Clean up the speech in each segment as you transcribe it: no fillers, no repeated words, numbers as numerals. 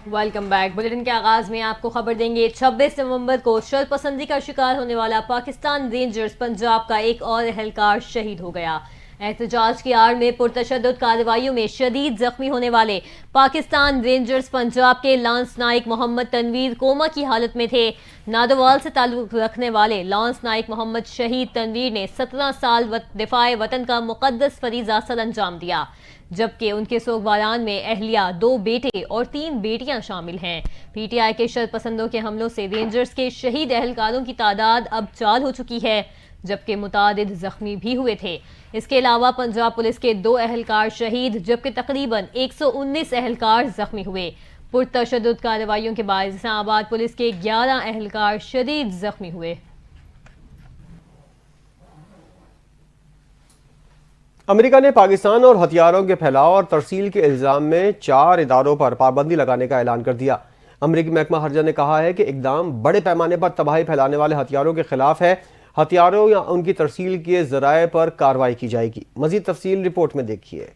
Welcome back. Bulletin کے آغاز میں آپ کو خبر دیں گے 26 نومبر کو شر پسندی کا شکار ہونے والا پاکستان رینجرز پنجاب کا ایک اور اہلکار شہید ہو گیا۔ احتجاج کی آڑ میں پرتشدد کارروائیوں میں شدید زخمی ہونے والے پاکستان رینجرز پنجاب کے لانس نائک محمد تنویر کوما کی حالت میں تھے۔ نادوال سے تعلق رکھنے والے لانس نائک محمد شہید تنویر نے 17 سال دفاع وطن کا مقدس فریضہ سر انجام دیا، جبکہ ان کے سوگواران میں اہلیہ 2 بیٹے اور 3 بیٹیاں شامل ہیں۔ پی ٹی آئی کے شر پسندوں کے حملوں سے رینجرز کے شہید اہلکاروں کی تعداد اب 4 ہو چکی ہے، جبکہ متعدد زخمی بھی ہوئے تھے۔ اس کے علاوہ پنجاب پولیس کے 2 اہلکار شہید جبکہ تقریباً 119 اہلکار زخمی ہوئے۔ پرتشدد کارروائیوں کے باعث اسلام آباد پولیس کے 11 اہلکار شدید زخمی ہوئے۔ امریکہ نے پاکستان اور ہتھیاروں کے پھیلاؤ اور ترسیل کے الزام میں 4 اداروں پر پابندی لگانے کا اعلان کر دیا۔ امریکی محکمہ خارجہ نے کہا ہے کہ اقدام بڑے پیمانے پر تباہی پھیلانے والے ہتھیاروں کے خلاف ہے۔ ہتھیاروں یا ان کی ترسیل کے ذرائع پر کارروائی کی جائے گی۔ مزید تفصیل رپورٹ میں دیکھیے۔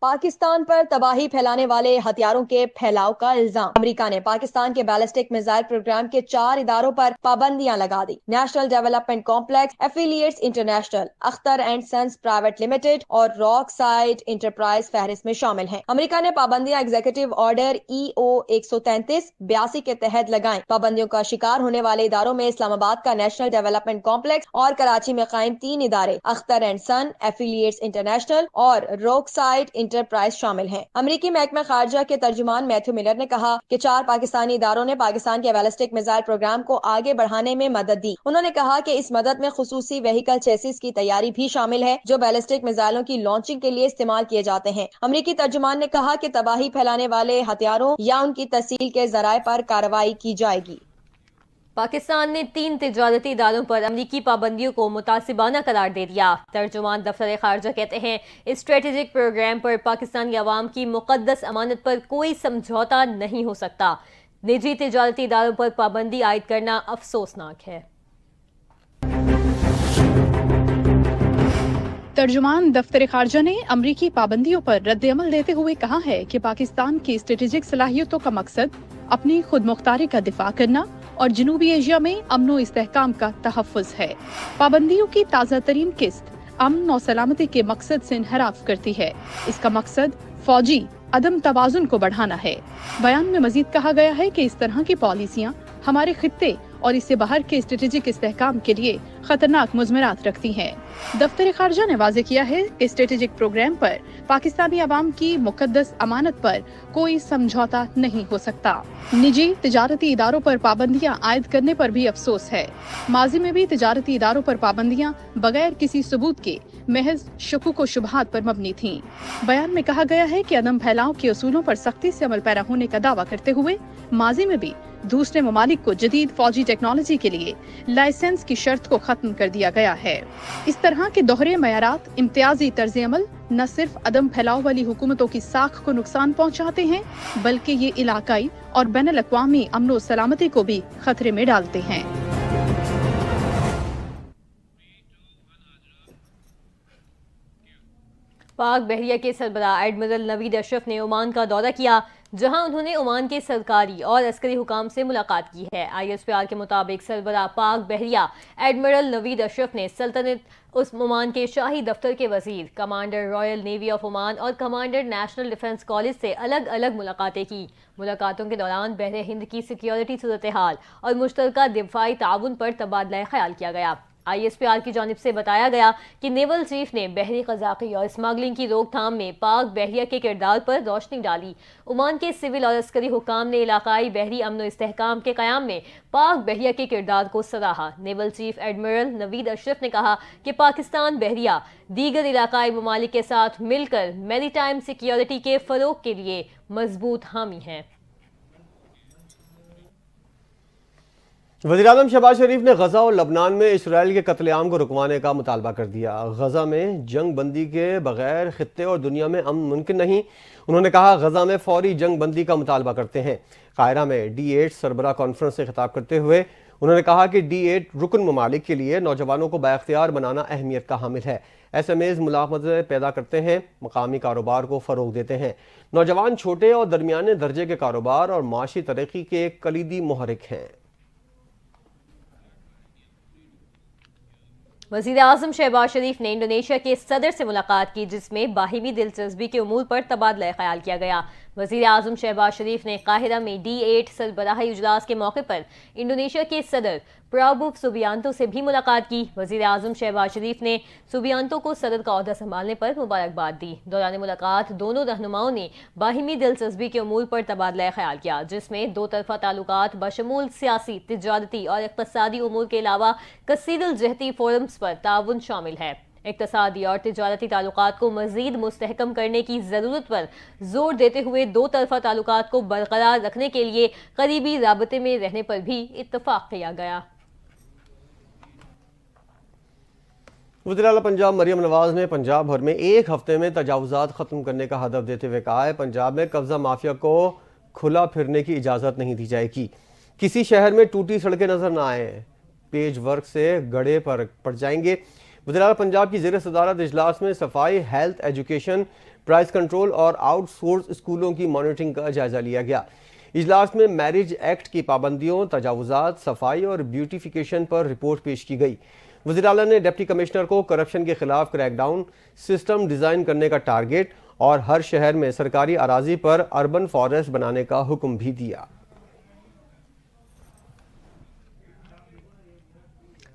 پاکستان پر تباہی پھیلانے والے ہتھیاروں کے پھیلاؤ کا الزام۔ امریکہ نے پاکستان کے بیلسٹک میزائل پروگرام کے 4 اداروں پر پابندیاں لگا دی۔ National development complex, affiliates international, Akhtar and sons private limited اور راک سائڈ انٹرپرائز فہرست میں شامل ہیں۔ امریکہ نے پابندیاں ایگزیکٹو آرڈر EO 133-82 کے تحت لگائیں۔ پابندیوں کا شکار ہونے والے اداروں میں اسلام آباد کا نیشنل ڈیولپمنٹ کمپلیکس اور کراچی میں قائم 3 ادارے اختر اینڈ سن، ایفیلیٹس انٹرنیشنل اور راک سائڈ انٹرپرائز شامل ہیں۔ امریکی محکمہ خارجہ کے ترجمان میتھیو ملر نے کہا کہ 4 پاکستانی اداروں نے پاکستان کے بیلسٹک میزائل پروگرام کو آگے بڑھانے میں مدد دی۔ انہوں نے کہا کہ اس مدد میں خصوصی وہیکل چیسس کی تیاری بھی شامل ہے جو بیلسٹک میزائلوں کی لانچنگ کے لیے استعمال کیے جاتے ہیں۔ امریکی ترجمان نے کہا کہ تباہی پھیلانے والے ہتھیاروں یا ان کی ترسیل کے ذرائع پر کارروائی کی جائے گی۔ پاکستان نے 3 تجارتی اداروں پر امریکی پابندیوں کو متعصبانہ قرار دے دیا۔ ترجمان دفتر خارجہ کہتے ہیں اسٹریٹجک پروگرام پر پاکستانی عوام کی مقدس امانت پر کوئی سمجھوتہ نہیں ہو سکتا۔ نجی تجارتی اداروں پر پابندی عائد کرنا افسوسناک ہے۔ ترجمان دفتر خارجہ نے امریکی پابندیوں پر رد عمل دیتے ہوئے کہا ہے کہ پاکستان کی اسٹریٹجک صلاحیتوں کا مقصد اپنی خود مختاری کا دفاع کرنا اور جنوبی ایشیا میں امن و استحکام کا تحفظ ہے۔ پابندیوں کی تازہ ترین قسط امن و سلامتی کے مقصد سے انحراف کرتی ہے۔ اس کا مقصد فوجی عدم توازن کو بڑھانا ہے۔ بیان میں مزید کہا گیا ہے کہ اس طرح کی پالیسیاں ہمارے خطے اور اس سے باہر کے اسٹریٹجک استحکام کے لیے خطرناک مضمرات رکھتی ہیں۔ دفتر خارجہ نے واضح کیا ہے کہ اسٹریٹجک پروگرام پر پاکستانی عوام کی مقدس امانت پر کوئی سمجھوتہ نہیں ہو سکتا۔ نجی تجارتی اداروں پر پابندیاں عائد کرنے پر بھی افسوس ہے۔ ماضی میں بھی تجارتی اداروں پر پابندیاں بغیر کسی ثبوت کے محض شکوک و شبہات پر مبنی تھیں۔ بیان میں کہا گیا ہے کہ عدم پھیلاؤ کے اصولوں پر سختی سے عمل پیرا ہونے کا دعویٰ کرتے ہوئے ماضی میں بھی دوسرے ممالک کو جدید فوجی ٹیکنالوجی کے لیے لائسنس کی شرط کو ختم کر دیا گیا ہے۔ اس طرح کے دوہرے معیارات امتیازی طرز عمل نہ صرف عدم پھیلاؤ والی حکومتوں کی ساکھ کو نقصان پہنچاتے ہیں بلکہ یہ علاقائی اور بین الاقوامی امن و سلامتی کو بھی خطرے میں ڈالتے ہیں۔ پاک بحریہ کے سربراہ ایڈمرل نوید اشرف نے عمان کا دورہ کیا، جہاں انہوں نے عمان کے سرکاری اور عسکری حکام سے ملاقات کی ہے۔ ISPR کے مطابق سربراہ پاک بحریہ ایڈمرل نوید اشرف نے سلطنت عمان کے شاہی دفتر کے وزیر، commander Royal navy of Oman اور کمانڈر نیشنل ڈیفنس کالج سے الگ الگ ملاقاتیں کی۔ ملاقاتوں کے دوران بحر ہند کی سیکیورٹی صورتحال اور مشترکہ دفاعی تعاون پر تبادلہ خیال کیا گیا۔ ISPR کی جانب سے بتایا گیا کہ نیول چیف نے بحری قزاقی اور اسمگلنگ کی روک تھام میں پاک بحریہ کے کردار پر روشنی ڈالی۔ عمان کے سول اور عسکری حکام نے علاقائی بحری امن و استحکام کے قیام میں پاک بحریہ کے کردار کو سراہا۔ نیول چیف ایڈمرل نوید اشرف نے کہا کہ پاکستان بحریہ دیگر علاقائی ممالک کے ساتھ مل کر میری ٹائم سیکیورٹی کے فروغ کے لیے مضبوط حامی ہے۔ وزیراعظم شہباز شریف نے غزہ اور لبنان میں اسرائیل کے قتل عام کو رکوانے کا مطالبہ کر دیا۔ غزہ میں جنگ بندی کے بغیر خطے اور دنیا میں امن ممکن نہیں۔ انہوں نے کہا غزہ میں فوری جنگ بندی کا مطالبہ کرتے ہیں۔ قاہرہ میں D8 سربراہ کانفرنس سے خطاب کرتے ہوئے انہوں نے کہا کہ D8 رکن ممالک کے لیے نوجوانوں کو بااختیار بنانا اہمیت کا حامل ہے۔ SMEs ملازمتیں پیدا کرتے ہیں، مقامی کاروبار کو فروغ دیتے ہیں۔ نوجوان چھوٹے اور درمیانے درجے کے کاروبار اور معاشی ترقی کے ایک کلیدی محرک ہیں۔ وزیر اعظم شہباز شریف نے انڈونیشیا کے صدر سے ملاقات کی، جس میں باہمی دلچسپی کے امور پر تبادلہ خیال کیا گیا۔ وزیر اعظم شہباز شریف نے قاہرہ میں D8 سربراہی اجلاس کے موقع پر انڈونیشیا کے صدر پرابو سوبیانتو سے بھی ملاقات کی۔ وزیر اعظم شہباز شریف نے سوبیانتو کو صدر کا عہدہ سنبھالنے پر مبارکباد دی۔ دوران ملاقات دونوں رہنماؤں نے باہمی دلچسپی کے امور پر تبادلہ خیال کیا، جس میں دو طرفہ تعلقات بشمول سیاسی، تجارتی اور اقتصادی امور کے علاوہ کثیر الجہتی فورمز پر تعاون شامل ہے۔ اقتصادی اور تجارتی تعلقات کو مزید مستحکم کرنے کی ضرورت پر زور دیتے ہوئے دو طرفہ تعلقات کو برقرار رکھنے کے لیے قریبی رابطے میں رہنے پر بھی اتفاق کیا گیا۔ وزیراعلیٰ پنجاب مریم نواز نے پنجاب بھر میں ایک ہفتے میں تجاوزات ختم کرنے کا ہدف دیتے ہوئے کہا ہے پنجاب میں قبضہ مافیا کو کھلا پھرنے کی اجازت نہیں دی جائے گی۔ کسی شہر میں ٹوٹی سڑکیں نظر نہ آئیں، پیج ورک سے گڑھے پر پڑ جائیں گے۔ وزیراعلیٰ پنجاب کی زیر صدارت اجلاس میں صفائی، ہیلتھ، ایجوکیشن، پرائز کنٹرول اور آؤٹ سورس اسکولوں کی مانیٹرنگ کا جائزہ لیا گیا۔ اجلاس میں میرج ایکٹ کی پابندیوں، تجاوزات، صفائی اور بیوٹیفیکیشن پر رپورٹ پیش کی گئی۔ وزیراعلیٰ نے ڈپٹی کمشنر کو کرپشن کے خلاف کریک ڈاؤن سسٹم ڈیزائن کرنے کا ٹارگیٹ اور ہر شہر میں سرکاری اراضی پر اربن فارسٹ بنانے کا حکم بھی دیا۔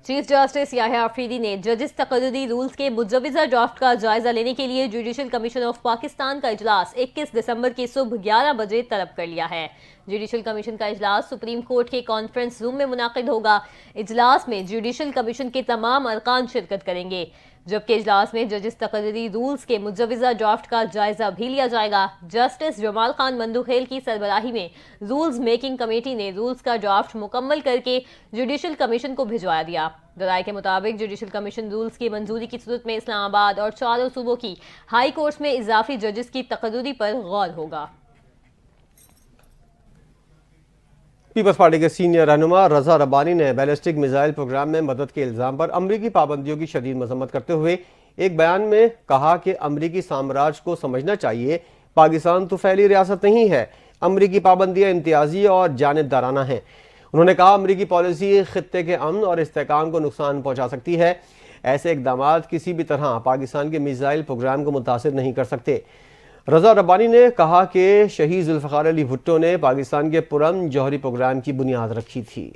چیف جسٹس یحییٰ آفریدی نے ججز تقرری رولز کے مجوزہ ڈرافٹ کا جائزہ لینے کے لیے جوڈیشل کمیشن آف پاکستان کا اجلاس 21 دسمبر کی صبح 11 بجے طلب کر لیا ہے۔ جوڈیشل کمیشن کا اجلاس سپریم کورٹ کے کانفرنس روم میں منعقد ہوگا۔ اجلاس میں جوڈیشل کمیشن کے تمام ارکان شرکت کریں گے، جبکہ اجلاس میں ججز تقرری رولز کے مجوزہ ڈرافٹ کا جائزہ بھی لیا جائے گا۔ جسٹس جمال خان مندوخیل کی سربراہی میں رولز میکنگ کمیٹی نے رولز کا ڈرافٹ مکمل کر کے جوڈیشل کمیشن کو بھجوا دیا۔ رائے کے مطابق جوڈیشل کمیشن رولز کی منظوری کی صورت میں اسلام آباد اور چاروں صوبوں کی ہائی کورٹس میں اضافی ججز کی تقرری پر غور ہوگا۔ پیپلز پارٹی کے سینئر رہنما رضا ربانی نے بیلسٹک میزائل پروگرام میں مدد کے الزام پر امریکی پابندیوں کی شدید مذمت کرتے ہوئے ایک بیان میں کہا کہ امریکی سامراج کو سمجھنا چاہیے پاکستان تو پھیلی ریاست نہیں ہے، امریکی پابندیاں امتیازی اور جانبدارانہ ہیں۔ انہوں نے کہا امریکی پالیسی خطے کے امن اور استحکام کو نقصان پہنچا سکتی ہے، ایسے اقدامات کسی بھی طرح پاکستان کے میزائل پروگرام کو متاثر نہیں کر سکتے۔ رضا ربانی نے کہا کہ شہید ذوالفقار علی بھٹو نے پاکستان کے پرامن جوہری پروگرام کی بنیاد رکھی تھی۔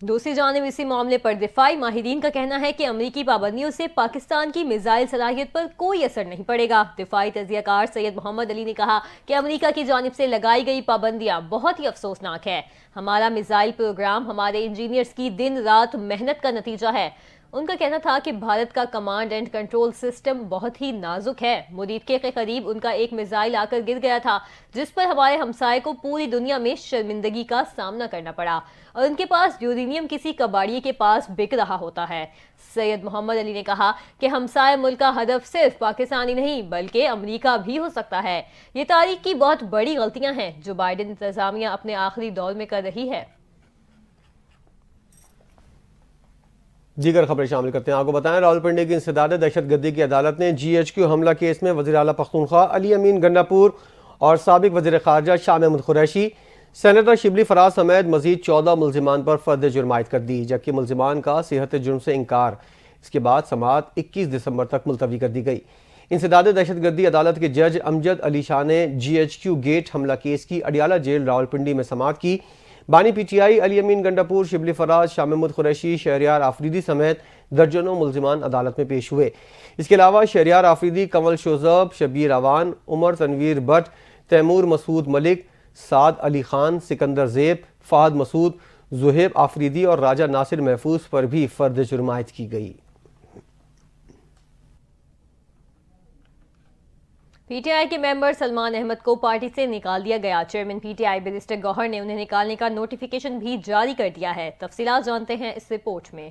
دوسری جانب اسی معاملے پر دفاعی ماہرین کا کہنا ہے کہ امریکی پابندیوں سے پاکستان کی میزائل صلاحیت پر کوئی اثر نہیں پڑے گا۔ دفاعی تجزیہ کار سید محمد علی نے کہا کہ امریکہ کی جانب سے لگائی گئی پابندیاں بہت ہی افسوسناک ہے۔ ہمارا میزائل پروگرام ہمارے انجینئرز کی دن رات محنت کا نتیجہ ہے۔ ان کا کہنا تھا کہ بھارت کا کمانڈ اینڈ کنٹرول سسٹم بہت ہی نازک ہے۔ مریخ کے قریب ان کا ایک میزائل آ کر گر گیا تھا، جس پر ہمارے ہمسائے کو پوری دنیا میں شرمندگی کا سامنا کرنا پڑا، اور ان کے پاس یورینیم کسی کباڑیے کے پاس بک رہا ہوتا ہے۔ سید محمد علی نے کہا کہ ہمسائے ملک کا ہدف صرف پاکستانی نہیں بلکہ امریکہ بھی ہو سکتا ہے۔ یہ تاریخ کی بہت بڑی غلطیاں ہیں جو بائیڈن انتظامیہ اپنے آخری دور میں کر رہی ہے۔ دیگر خبریں شامل کرتے ہیں۔ آپ کو بتائیں راولپنڈی کی انسداد دہشت گردی کی عدالت نے GHQ حملہ کیس میں وزیر اعلیٰ پختونخوا علی امین گنڈاپور اور سابق وزیر خارجہ شاہ محمود قریشی، سینیٹر شبلی فراز سمیت مزید 14 ملزمان پر فرد جرم عائد کر دی، جبکہ ملزمان کا صحت جرم سے انکار۔ اس کے بعد سماعت 21 دسمبر تک ملتوی کر دی گئی۔ انسداد دہشت گردی عدالت کے جج امجد علی شاہ نے GHQ گیٹ حملہ کیس کی اڈیالہ جیل راولپنڈی میں سماعت کی۔ بانی PTI علی امین گنڈاپور، شبلی فراز، شاہ محمود قریشی، شہریار آفریدی سمیت درجنوں ملزمان عدالت میں پیش ہوئے۔ اس کے علاوہ شہریار آفریدی، کنول شوزب، شبیر اوان، عمر تنویر بٹ، تیمور مسعود ملک، سعد علی خان، سکندر زیب، فہد مسعود، زہیب آفریدی اور راجہ ناصر محفوظ پر بھی فرد جرم عائد کی گئی۔ PTI کے ممبر سلمان احمد کو پارٹی سے نکال دیا گیا۔ چیئرمین PTI بیرسٹر گوہر نے انہیں نکالنے کا نوٹیفیکیشن بھی جاری کر دیا ہے۔ تفصیلات جانتے ہیں اس رپورٹ میں۔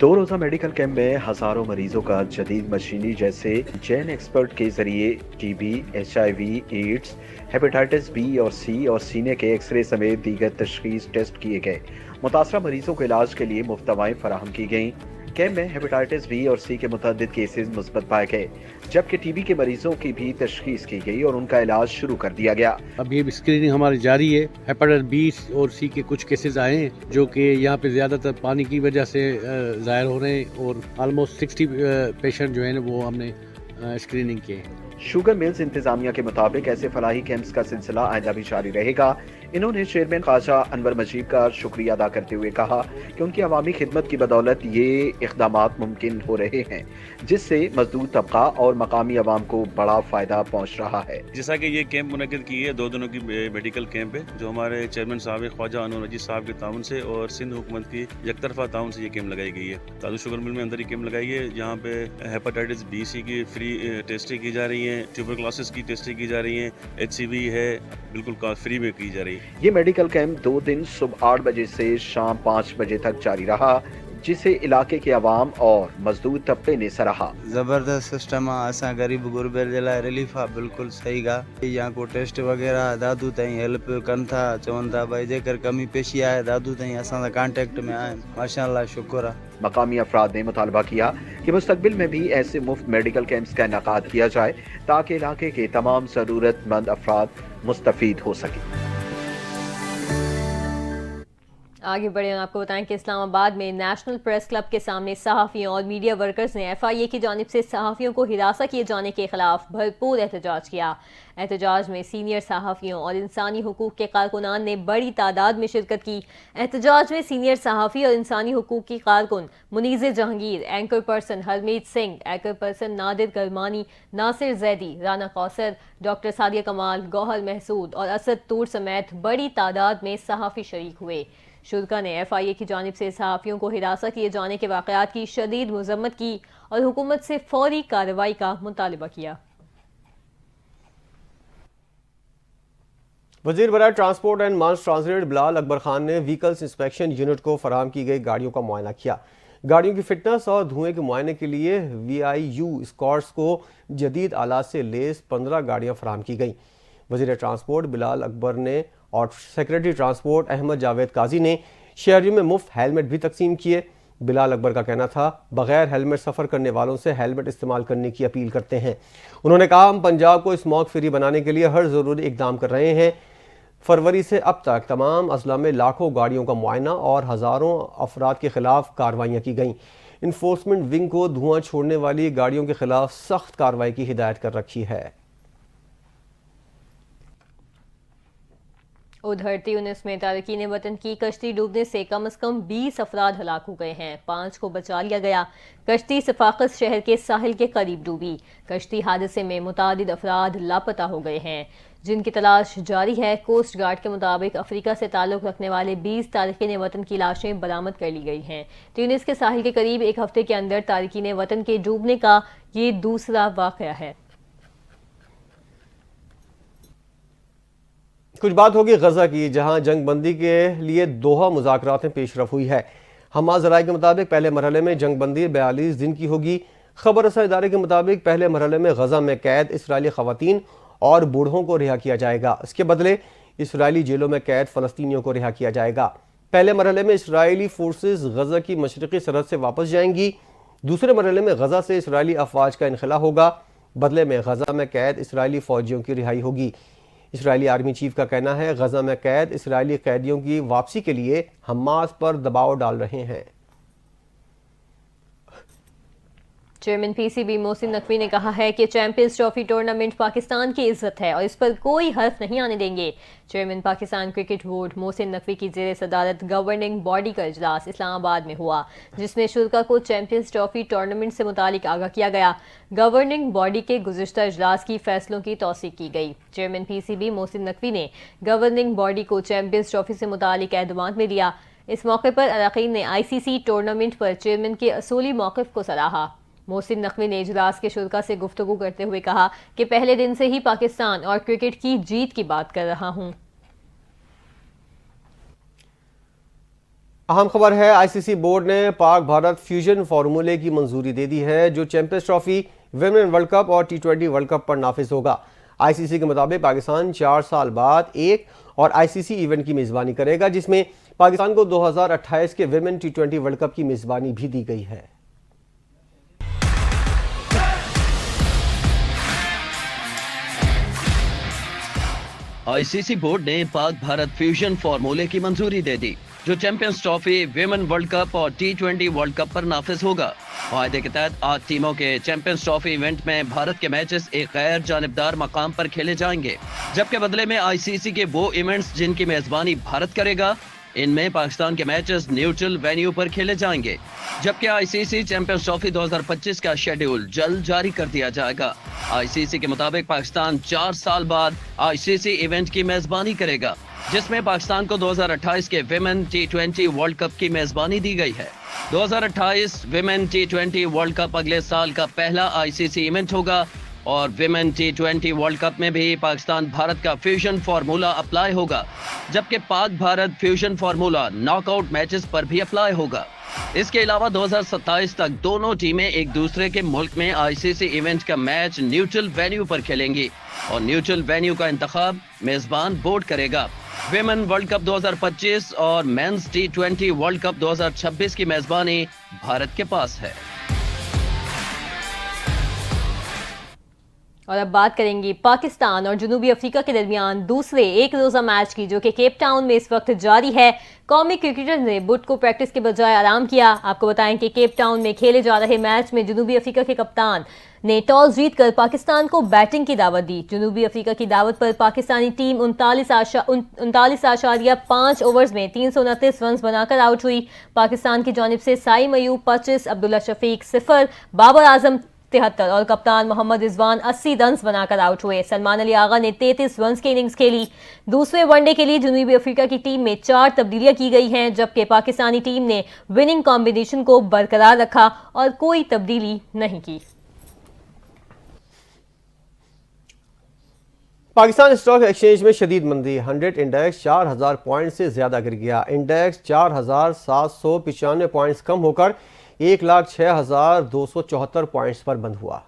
دو روزہ میڈیکل کیمپ میں ہزاروں مریضوں کا جدید مشینری جیسے جین ایکسپرٹ کے ذریعے T B, H I V, AIDS, hepatitis B اور سی اور سینے کے ایکس رے سمیت دیگر تشخیص ٹیسٹ کیے گئے۔ متاثرہ مریضوں کو علاج کے لیے مفت دوائیں فراہم کی گئیں۔ کیمپ میں ہیپیٹائٹس بی اور سی کے متعدد کیسز مثبت پائے گئے، جبکہ ٹی بی کے مریضوں کی بھی تشخیص کی گئی اور ان کا علاج شروع کر دیا گیا۔ اب یہ اسکریننگ ہماری جاری ہے۔ ہیپاٹائٹس بی اور سی کے کچھ کیسز آئے ہیں جو کہ یہاں پہ زیادہ تر پانی کی وجہ سے ظاہر ہو رہے ہیں، اور آلموسٹ 60 پیشنٹ جو ہیں وہ ہم نے اسکریننگ کیے ہیں۔ شوگر ملز انتظامیہ کے مطابق ایسے فلاحی کیمپس کا سلسلہ آئندہ بھی جاری رہے گا۔ انہوں نے چیئرمین خواجہ انور مجیب کا شکریہ ادا کرتے ہوئے کہا کہ ان کی عوامی خدمت کی بدولت یہ اقدامات ممکن ہو رہے ہیں، جس سے مزدور طبقہ اور مقامی عوام کو بڑا فائدہ پہنچ رہا ہے۔ جیسا کہ یہ کیمپ منعقد کی ہے، 2 دنوں کی میڈیکل کیمپ ہے، جو ہمارے چیئرمین صاحب خواجہ انور مجید صاحب کے تعاون سے اور سندھ حکومت کی یک طرفہ تعاون سے یہ کیمپ لگائی گئی ہے۔ تازو شوگر مل میں اندر یہ کیمپ لگائی ہے، جہاں پہ ہیپاٹائٹس بی سی کی فری ٹیسٹیں کی جا رہی ہیں، ٹیوبرکلوسس کی ٹیسٹیں کی جا رہی ہیں، ایچ سی وی ہے بالکل فری میں کی جا رہی ہے۔ یہ میڈیکل کیمپ 2 دن صبح 8 بجے سے شام 5 بجے تک جاری رہا، جسے علاقے کے عوام اور مزدور طبقے نے سراہا۔ زبردست سسٹم ہے، اساں غریب غربت جے لائے ریلیف ہے، بالکل صحیح گا۔ یہاں کو ٹیسٹ وغیرہ دادو تائیں ہیلپ کن تھا، چون تھا بھائی جے کر کمی پیشی آئے دادو تائیں اساں دا کانٹیکٹ میں آئے، ماشاءاللہ شکر ہے۔ مقامی افراد نے مطالبہ کیا کہ مستقبل میں بھی ایسے مفت میڈیکل کیمپس کا انعقاد کیا جائے تاکہ علاقے کے تمام ضرورت مند افراد مستفید ہو سکیں۔ آگے بڑھیں، آپ کو بتائیں کہ اسلام آباد میں نیشنل پریس کلب کے سامنے صحافیوں اور میڈیا ورکرز نے ایف آئی اے کی جانب سے صحافیوں کو ہراساں کیے جانے کے خلاف بھرپور احتجاج کیا۔ احتجاج میں سینئر صحافیوں اور انسانی حقوق کے کارکنان نے بڑی تعداد میں شرکت کی۔ احتجاج میں سینئر صحافی اور انسانی حقوق کی کارکن Munizae Jahangir, anchor person Harmeet Singh, anchor person Nadir Kirmani, Nasir Zaidi, Rana Kausar, doctor Sadia Kamal, Gohar Mehsud اور اسد طور سمیت بڑی تعداد میں صحافی شریک ہوئے۔ شرکا نے ایف آئی اے کی جانب سے صحافیوں کو ہراساں کیے جانے کے واقعات کی شدید مذمت کی اور حکومت سے فوری کارروائی کا مطالبہ کیا۔ وزیر برائے ٹرانسپورٹ اینڈ ماس ٹرانزٹ بلال اکبر خان نے وہیکلز انسپیکشن یونٹ کو فراہم کی گئی گاڑیوں کا معائنہ کیا۔ گاڑیوں کی فٹنس اور دھوئیں کے معائنے کے لیے وی آئی یو اسکارٹس کو جدید آلات سے لیس 15 گاڑیاں فراہم کی گئیں۔ وزیر ٹرانسپورٹ بلال اکبر نے اور سیکرٹری ٹرانسپورٹ احمد جاوید قاضی نے شہریوں میں مفت ہیلمٹ بھی تقسیم کیے۔ بلال اکبر کا کہنا تھا بغیر ہیلمٹ سفر کرنے والوں سے ہیلمٹ استعمال کرنے کی اپیل کرتے ہیں۔ انہوں نے کہا ہم پنجاب کو اسموگ فری بنانے کے لیے ہر ضروری اقدام کر رہے ہیں۔ فروری سے اب تک تمام اضلاع میں لاکھوں گاڑیوں کا معائنہ اور ہزاروں افراد کے خلاف کارروائیاں کی گئیں۔ انفورسمنٹ ونگ کو دھواں چھوڑنے والی گاڑیوں کے خلاف سخت کارروائی کی ہدایت کر رکھی ہے۔ ادھر تیونس میں تارکین وطن کی کشتی ڈوبنے سے کم از کم 20 افراد ہلاک ہو گئے ہیں، 5 کو بچا لیا گیا۔ کشتی صفاقس شہر کے ساحل کے قریب ڈوبی۔ کشتی حادثے میں متعدد افراد لاپتہ ہو گئے ہیں جن کی تلاش جاری ہے۔ کوسٹ گارڈ کے مطابق افریقہ سے تعلق رکھنے والے 20 تارکین وطن کی لاشیں برآمد کر لی گئی ہیں۔ تیونس کے ساحل کے قریب ایک ہفتے کے اندر تارکین وطن کے ڈوبنے کا یہ دوسرا واقعہ ہے۔ کچھ بات ہوگی غزہ کی، جہاں جنگ بندی کے لیے دوحہ مذاکرات میں پیش رفت ہوئی ہے۔ حماس ذرائع کے مطابق پہلے مرحلے میں جنگ بندی 42 دن کی ہوگی۔ خبر رساں ادارے کے مطابق پہلے مرحلے میں غزہ میں قید اسرائیلی خواتین اور بوڑھوں کو رہا کیا جائے گا، اس کے بدلے اسرائیلی جیلوں میں قید فلسطینیوں کو رہا کیا جائے گا۔ پہلے مرحلے میں اسرائیلی فورسز غزہ کی مشرقی سرحد سے واپس جائیں گی۔ دوسرے مرحلے میں غزہ سے اسرائیلی افواج کا انخلا ہوگا، بدلے میں غزہ میں قید اسرائیلی فوجیوں کی رہائی ہوگی۔ اسرائیلی آرمی چیف کا کہنا ہے غزہ میں قید اسرائیلی قیدیوں کی واپسی کے لیے حماس پر دباؤ ڈال رہے ہیں۔ Chairman P C B Mohsin Naqvi نے کہا ہے کہ چیمپئنز ٹرافی ٹورنامنٹ پاکستان کی عزت ہے اور اس پر کوئی حرف نہیں آنے دیں گے۔ Chairman Pakistan cricket board Mohsin Naqvi کی زیر صدارت گورننگ باڈی کا اجلاس اسلام آباد میں ہوا، جس میں شرکاء کو چیمپئنز ٹرافی ٹورنامنٹ سے متعلق آگاہ کیا گیا۔ گورننگ باڈی کے گزشتہ اجلاس کی فیصلوں کی توثیق کی گئی۔ Chairman P C B Mohsin Naqvi نے گورننگ باڈی کو چیمپئنز ٹرافی سے متعلق اعتماد میں دیا۔ اس موقع پر اراکین نے آئی سی سی ٹورنامنٹ پر چیئرمین کے اصولی موقف کو سراہا۔ محسن نقوی نے اجلاس کے شرکاء سے گفتگو کرتے ہوئے کہا کہ پہلے دن سے ہی پاکستان اور کرکٹ کی جیت کی بات کر رہا ہوں۔ اہم خبر ہے، آئی سی سی بورڈ نے پاک بھارت فیوژن فارمولے کی منظوری دے دی ہے جو champions trophy, women world cup اور T20 ورلڈ کپ پر نافذ ہوگا۔ آئی سی سی کے مطابق پاکستان 4 سال بعد ایک اور آئی سی سی ایونٹ کی میزبانی کرے گا، جس میں پاکستان کو 2028 کے ویمن T20 ورلڈ کپ کی میزبانی بھی دی گئی ہے۔ آئی سی سی بورڈ نے پاک بھارت فیوژن فارمولے کی منظوری دے دی جو champions trophy, women world cup اور T20 ورلڈ کپ پر نافذ ہوگا۔ معاہدے کے تحت 8 ٹیموں کے چیمپئنز ٹرافی ایونٹ میں بھارت کے میچز ایک غیر جانبدار مقام پر کھیلے جائیں گے، جبکہ بدلے میں آئی سی سی کے وہ ایونٹس جن کی میزبانی بھارت کرے گا، ان میں پاکستان کے میچز نیوٹرل وینیو پر کھیلے جائیں گے، جبکہ آئی سی سی چیمپئنز ٹرافی 2025 کا شیڈیول جلد جاری کر دیا جائے گا۔ آئی سی سی کے مطابق پاکستان 4 سال بعد آئی سی سی ایونٹ کی میزبانی کرے گا، جس میں پاکستان کو 2028 کے ویمن T20 ورلڈ کپ کی میزبانی دی گئی ہے۔ 2028 ویمن T20 ورلڈ کپ اگلے سال کا پہلا آئی سی سی ایونٹ ہوگا اور ویمن T20 ورلڈ کپ میں بھی پاکستان بھارت کا فیوژن فارمولا اپلائی ہوگا، جبکہ Pak Bharat fusion formula knockout matches پر بھی اپلائی ہوگا۔ اس کے علاوہ 2027 تک دونوں ٹیمیں ایک دوسرے کے ملک میں آئی سی سی ایونٹ کا میچ نیوٹرل وینیو پر کھیلیں گی اور نیوٹرل وینیو کا انتخاب میزبان بورڈ کرے گا۔ ویمن ورلڈ کپ 2025 اور مینز T20 ورلڈ کپ 2026 کی میزبانی بھارت کے پاس ہے۔ اور اب بات کریں گے پاکستان اور جنوبی افریقہ کے درمیان دوسرے ایک روزہ میچ کی، جو کہ کیپ ٹاؤن میں اس وقت جاری ہے۔ قومی کرکٹر نے بدھ کو پریکٹس کے بجائے آرام کیا۔ آپ کو بتائیں کہ کیپ ٹاؤن میں کھیلے جا رہے میچ میں جنوبی افریقہ کے کپتان نے ٹاس جیت کر پاکستان کو بیٹنگ کی دعوت دی۔ جنوبی افریقہ کی دعوت پر پاکستانی ٹیم 39.5 اوورز میں 329 رنز بنا کر آؤٹ ہوئی۔ پاکستان کی جانب سے سائم ایوب 25، عبداللہ شفیق 0، بابر اعظم 73 اور کپتان محمد رضوان 80 رنز بنا کر آؤٹ ہوئے۔ سلمان علی آغا نے 33 رنز کی اننگز کھیلی۔ دوسرے ون ڈے کے لیے جنوبی افریقہ کی ٹیم میں 4 تبدیلیاں کی گئی ہیں، جبکہ پاکستانی ٹیم نے وننگ کمبینیشن کو برقرار رکھا اور کوئی تبدیلی نہیں کی۔ پاکستان اسٹاک ایکسچینج میں شدید مندی، 100 انڈیکس 4000 پوائنٹ سے زیادہ گر گیا۔ انڈیکس 4795 پوائنٹس کم ہو کر 1,06,274 پوائنٹس پر بند ہوا۔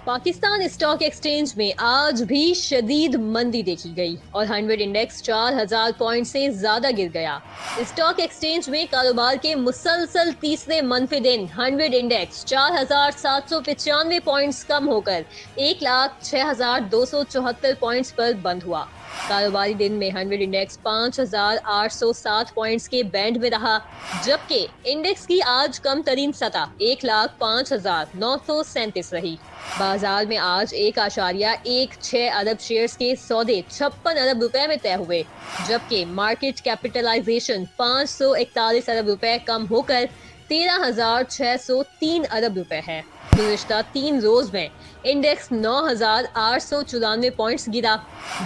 پاکستان اسٹاک ایکسچینج میں آج بھی شدید مندی دیکھی گئی اور 100 انڈیکس 4000 پوائنٹ سے زیادہ گر گیا۔ اسٹاک ایکسچینج میں کاروبار کے مسلسل تیسرے منفی دن 100 انڈیکس 4795 پوائنٹس کم ہو کر 1,06,274 پوائنٹس پر بند ہوا۔ کاروباری دن میں 100 انڈیکس 5,807 پوائنٹس کے بینڈ میں رہا، جبکہ انڈیکس کی آج کم ترین سطح 1,05,937 رہی۔ بازار میں آج 1.16 ارب شیئرز کے سودے 56 ارب روپے میں طے ہوئے، جبکہ مارکیٹ کیپٹلائزیشن 541 ارب روپے کم ہو کر 13,603 ارب روپے ہے۔ گزشتہ 3 روز میں انڈیکس 9,894 پوائنٹس گرا،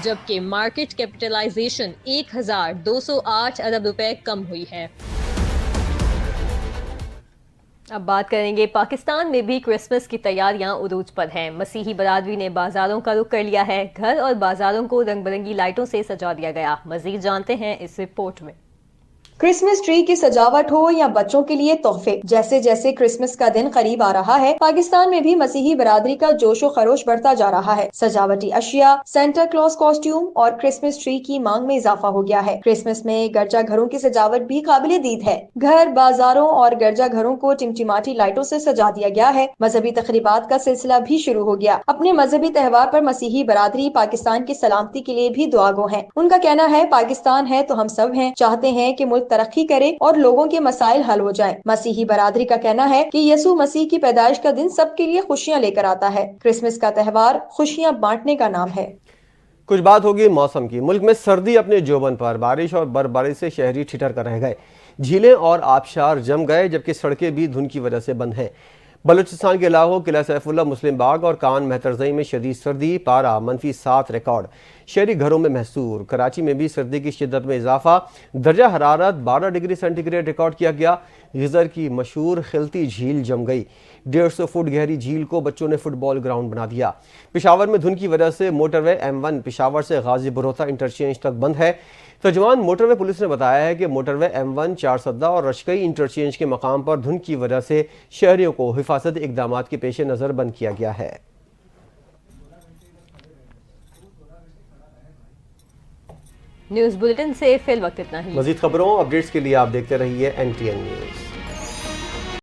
جبکہ مارکیٹ کیپٹلائزیشن 1,208 ارب روپے کم ہوئی ہے۔ اب بات کریں گے پاکستان میں بھی کرسمس کی تیاریاں عروج پر ہیں۔ مسیحی برادری نے بازاروں کا رخ کر لیا ہے۔ گھر اور بازاروں کو رنگ برنگی لائٹوں سے سجا دیا گیا۔ مزید جانتے ہیں اس رپورٹ میں۔ کرسمس ٹری کی سجاوٹ ہو یا بچوں کے لیے تحفے، جیسے جیسے کرسمس کا دن قریب آ رہا ہے، پاکستان میں بھی مسیحی برادری کا جوش و خروش بڑھتا جا رہا ہے۔ سجاوٹی اشیاء، سینٹا کلوز کاسٹیوم اور کرسمس ٹری کی مانگ میں اضافہ ہو گیا ہے۔ کرسمس میں گرجا گھروں کی سجاوٹ بھی قابل دید ہے۔ گھر، بازاروں اور گرجا گھروں کو ٹمٹماتی لائٹوں سے سجا دیا گیا ہے۔ مذہبی تقریبات کا سلسلہ بھی شروع ہو گیا۔ اپنے مذہبی تہوار پر مسیحی برادری پاکستان کی سلامتی کے لیے بھی دعا گو ہیں۔ ان کا کہنا ہے، پاکستان ہے تو ہم سب ہیں، چاہتے ہیں کہ ملک ترقی کرے اور لوگوں کے مسائل حل ہو جائیں۔ مسیحی برادری کا کہنا ہے کہ یسوع مسیح کی پیدائش کا دن سب کے لیے خوشیاں لے کر آتا ہے۔ کرسمس کا تہوار خوشیاں بانٹنے کا نام ہے۔ کچھ بات ہوگی موسم کی۔ ملک میں سردی اپنے جوبن پر، بارش اور برفباری سے شہری ٹھٹر کر رہ گئے۔ جھیلیں اور آبشار جم گئے، جبکہ سڑکیں بھی دھند کی وجہ سے بند ہیں۔ بلوچستان کے علاقوں قلعہ سیف اللہ، مسلم باغ اور کان مہترزئی میں شدید سردی، پارہ -7 ریکارڈ، شہری گھروں میں محصور۔ کراچی میں بھی سردی کی شدت میں اضافہ، درجہ حرارت 12 ڈگری سینٹی گریڈ ریکارڈ کیا گیا۔ غزر کی مشہور خلتی جھیل جم گئی، 150 فٹ گہری جھیل کو بچوں نے فٹ بال گراؤنڈ بنا دیا۔ پشاور میں دھند کی وجہ سے موٹر وے M1 پشاور سے غازی بروتا انٹرچینج تک بند ہے۔ ترجمان موٹر وے پولیس نے بتایا ہے کہ موٹر وے M1 چارسدہ اور رشکئی انٹرچینج کے مقام پر دھند کی وجہ سے شہریوں کو حفاظتی اقدامات کے پیش نظر بند کیا گیا ہے۔ نیوز بلیٹن سے فی الوقت اتنا ہی۔ مزید خبروں اپڈیٹس کے لیے آپ دیکھتے رہیے NTN نیوز۔